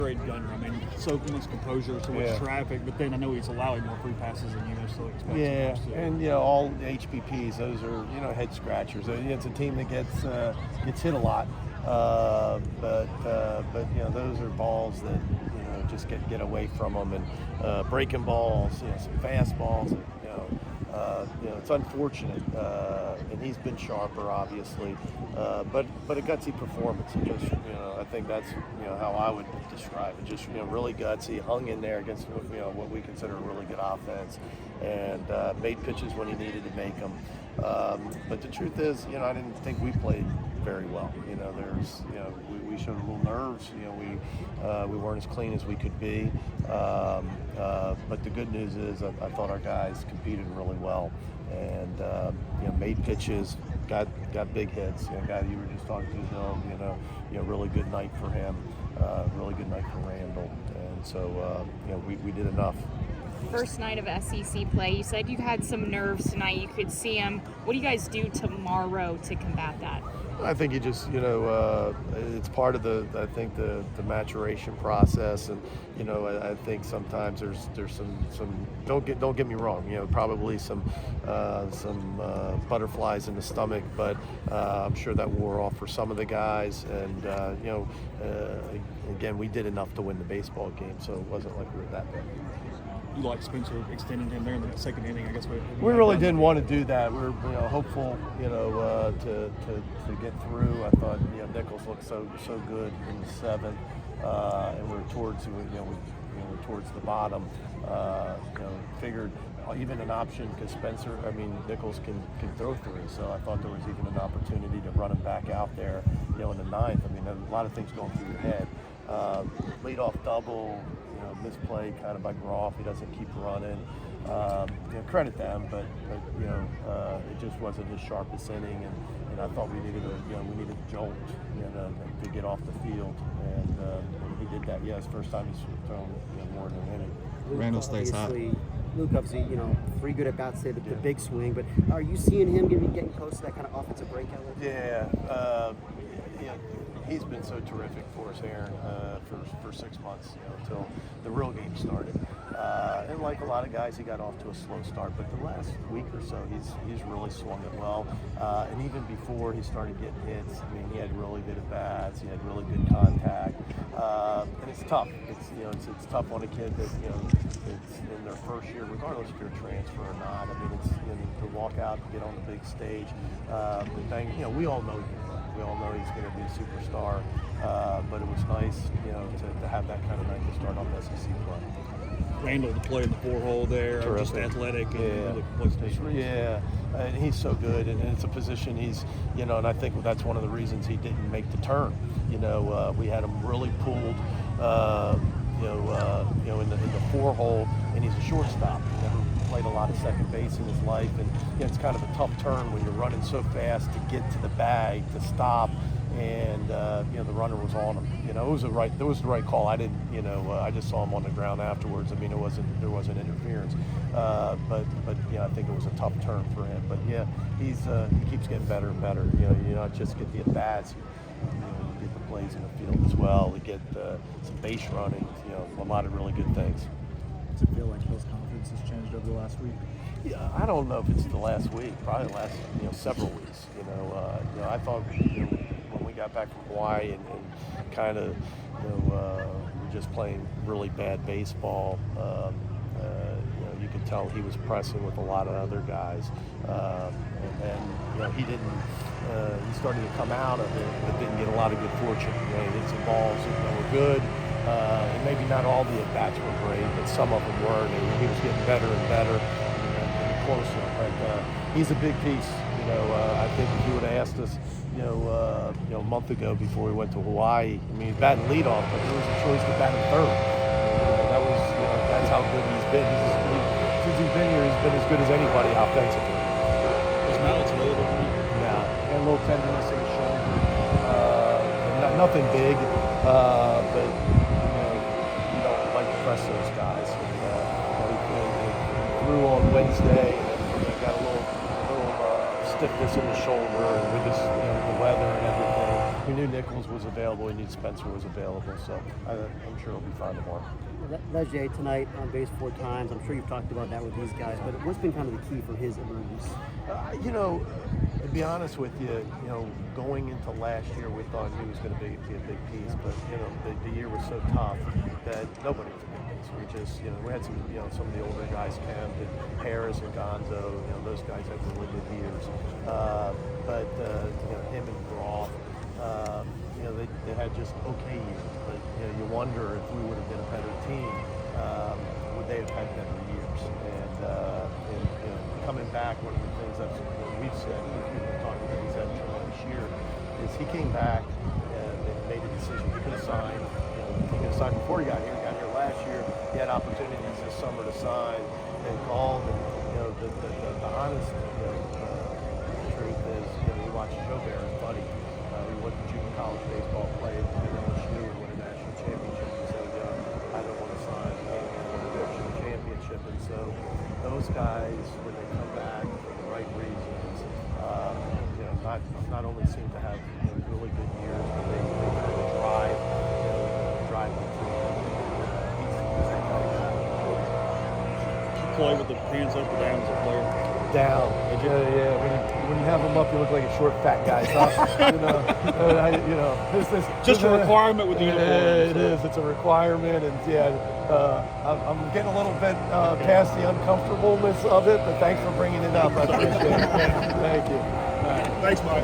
great gunner. I mean, so much composure, so much traffic, but then I know he's allowing more free passes than you necessarily expect. Yeah, and all the HBPs, those are head scratchers. It's a team that gets hit a lot, but those are balls that just get away from them, and breaking balls, some fast balls. It's unfortunate, and he's been sharper, obviously, but a gutsy performance. Just I think that's how I would describe it. Just really gutsy, hung in there against what we consider a really good offense, and made pitches when he needed to make them. But the truth is, I didn't think we played very well. We showed a little nerves. We weren't as clean as we could be. But the good news is, I thought our guys competed really well, and made pitches, got big hits. Guy you were just talking to, Hill. Really good night for him. Really good night for Randall, and so we did enough. First night of SEC play, you said you had some nerves tonight. You could see them. What do you guys do tomorrow to combat that? I think you just, it's part of the maturation process, and I think sometimes there's some don't get me wrong, probably some butterflies in the stomach, but I'm sure that wore off for some of the guys, and again, we did enough to win the baseball game, so it wasn't like we were that bad. You like Spencer extending him there in the second inning, I guess. We really didn't want to do that. We were hopeful, to get through. I thought, Nichols looked so good in the seventh, and we were towards the bottom. Figured even an option because Nichols can throw through. So I thought there was even an opportunity to run him back out there, in the ninth. A lot of things going through your head. Leadoff double. Misplay kind of by Groff. He doesn't keep running. Credit them, but it just wasn't his sharpest inning, and I thought we needed a jolt, to get off the field, and he did that. It's the first time he's thrown more than an inning. Randall stays hot. Luke, obviously, pretty good at bats today, the big swing. But are you seeing him getting close to that kind of offensive breakout? Yeah. He's been so terrific for us, Aaron, for 6 months, until the real game started. And like a lot of guys, he got off to a slow start, but the last week or so, he's really swung it well. And even before he started getting hits, he had really good at bats. He had really good contact, and it's tough. It's tough on a kid that it's in their first year, regardless if you're a transfer or not. It's to walk out and get on the big stage. We all know. We all know he's going to be a superstar, but it was nice, to have that kind of night to start off SEC play. Randall to play in the 4-hole there, just athletic. And he's so good, and it's a position he's, and I think that's one of the reasons he didn't make the turn. We had him really pulled, in the 4-hole, and he's a shortstop. He never played a lot of second base in his life, and it's kind of a tough turn when you're running so fast to get to the bag to stop, and the runner was on him. It was the right call. I didn't, I just saw him on the ground afterwards. There wasn't interference, but I think it was a tough turn for him. But he keeps getting better and better. You not just get the at bats. You get the plays in the field as well. To get some base running. A lot of really good things. Does it feel like Hill's confidence has changed over the last week? Yeah, I don't know if it's the last week. Probably the last several weeks. I thought when we got back from Hawaii and kind of just playing really bad baseball. You could tell he was pressing with a lot of other guys, and then he didn't. He started to come out of it, but didn't get a lot of good fortune. He hit some balls that were good. And maybe not all the at-bats were great, but some of them were, and he was getting better and better and closer. But he's a big piece. I think if you would have asked us, a month ago before we went to Hawaii, he's batting leadoff, but there was a choice to bat in third. That's how good he's been. Since he's been here, he's been as good as anybody offensively. His mouth's a little bit weak. Yeah, and a little tenderness in his shoulder. Nothing big, but you don't like to press those guys. He threw on Wednesday, and got a little stiffness in the shoulder, and with the weather and everything. We knew Nichols was available. We knew Spencer was available. So I'm sure it'll be fine tomorrow. Leger tonight on base 4 times. I'm sure you've talked about that with these guys, but what's been kind of the key for his emergence? To be honest with you, going into last year, we thought he was going to be a big piece, but the year was so tough that nobody was a big piece. We just, we had some of the older guys, Kam, Harris and Gonzo. Those guys had really good years, but him and Groff. They had just okay years, but you wonder if we would have been a better team, would they have had better years? And coming back, one of the things that we've said, we've been talking about, he's had a tremendous year, is he came back and made a decision. He could have signed, he could have signed before he got here. He got here last year. He had opportunities this summer to sign and called. And the honest truth is, we watched Joe Barron, buddy. We went to junior college baseball, played at LSU, and won a national championship. He said, I don't want to sign. I want to win a championship. And so those guys, when they come back for the right reasons, not only seem to have really good years, but they kind of drive the team. He's that kind of guy. You play with the hands up or down as a player? Down. Yeah. When you have him up, you look like a short, fat guy. So, this Just a requirement with the uniform. It is. It's a requirement, and I'm getting a little bit past the uncomfortableness of it. But thanks for bringing it up. I appreciate it. Thank you. Thanks, Mike.